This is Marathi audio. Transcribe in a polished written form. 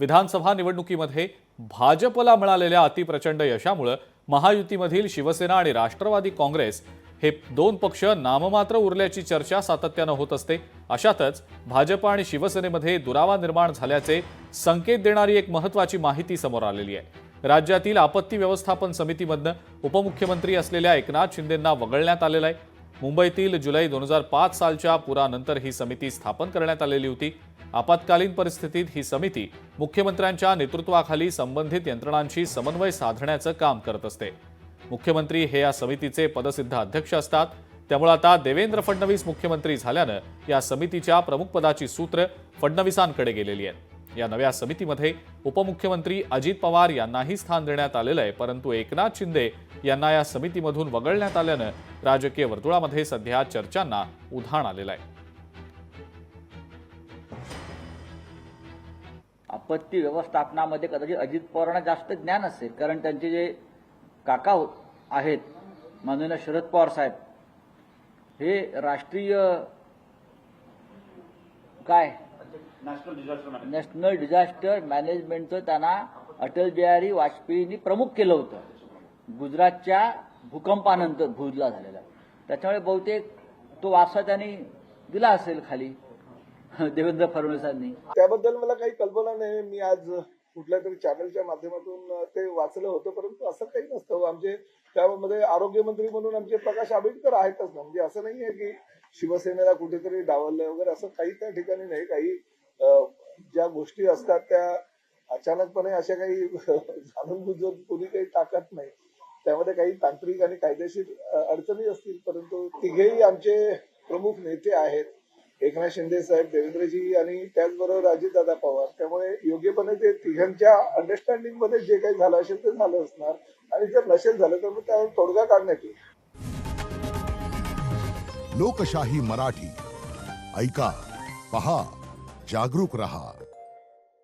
विधानसभा निवडणुकीमध्ये भाजपला मिळालेल्या अतिप्रचंड यशामुळे महायुतीमधील शिवसेना आणि राष्ट्रवादी काँग्रेस हे दोन पक्ष नाममात्र उरल्याची चर्चा सातत्यानं होत असते। अशातच भाजप आणि शिवसेनेमध्ये दुरावा निर्माण झाल्याचे संकेत देणारी एक महत्त्वाची माहिती समोर आलेली आहे। राज्यातील आपत्ती व्यवस्थापन समितीमधून उपमुख्यमंत्री असलेल्या एकनाथ शिंदेंना वगळण्यात आलेलं आहे। मुंबईतील जुलै 2005 सालच्या पुरानंतर ही समिती स्थापन करण्यात आलेली होती। आपत्कालीन परिस्थितीत ही समिती मुख्यमंत्र्यांच्या नेतृत्वाखाली संबंधित यंत्रणांशी समन्वय साधण्याचं काम करत असते। मुख्यमंत्री हे या समितीचे पदसिद्ध अध्यक्ष असतात। त्यामुळे आता देवेंद्र फडणवीस मुख्यमंत्री झाल्यानं या समितीच्या प्रमुखपदाची सूत्र फडणवीसांकडे गेलेली आहेत। या नव्या समितीमध्ये उपमुख्यमंत्री अजित पवार यांनाही स्थान देण्यात आलेलं आहे, परंतु एकनाथ शिंदे यांना या समितीमधून वगळण्यात आल्यानं राजकीय वर्तुळामध्ये सध्या चर्चांना उधाण आलेलं आहे। आपत्ती व्यवस्थापनामध्ये कदाचित अजित पवारांना जास्त ज्ञान असेल, कारण त्यांचे जे काका आहेत माननीय शरद पवार साहेब, हे राष्ट्रीय नॅशनल डिझास्टर मॅनेजमेंटचं त्यांना अटल बिहारी वाजपेयींनी प्रमुख केलं होतं गुजरातच्या भूकंपानंतर भुजला झालेला। त्याच्यामुळे बहुतेक तो वारसा त्यांनी दिला असेल खाली देवेंद्र फडणवीसांनी। त्याबद्दल मला काही कल्पना नाही। मी आज कुठल्या तरी चॅनलच्या माध्यमातून ते वाचलं होतं, परंतु असं काही नसतं। आमचे त्यामध्ये आरोग्यमंत्री म्हणून आमचे प्रकाश आंबेडकर आहेतच ना, म्हणजे असं नाही आहे की शिवसेनेला कुठेतरी डावललंय वगैरे, असं काही त्या ठिकाणी नाही। काही ज्या गोष्टी असतात त्या अचानकपणे अशा काही जाणून बुजून कोणी काही टाकत नाही। त्यामध्ये काही तांत्रिक आणि कायदेशीर अडचणी असतील, परंतु तिघेही आमचे प्रमुख नेते आहेत, एकनाथ शिंदे साहेब, देवेंद्रजी आणि त्याचबरोबर अजितदादा पवार। त्यामुळे योग्यपणे ते तिघांच्या अंडरस्टँडिंग मध्ये जे काही झालं असेल ते झालं असणार, आणि जर नसेल झालं तर मग त्यावर तोडगा काढण्यात येईल। लोकशाही मराठी ऐका, पहा, जागरूक रहा।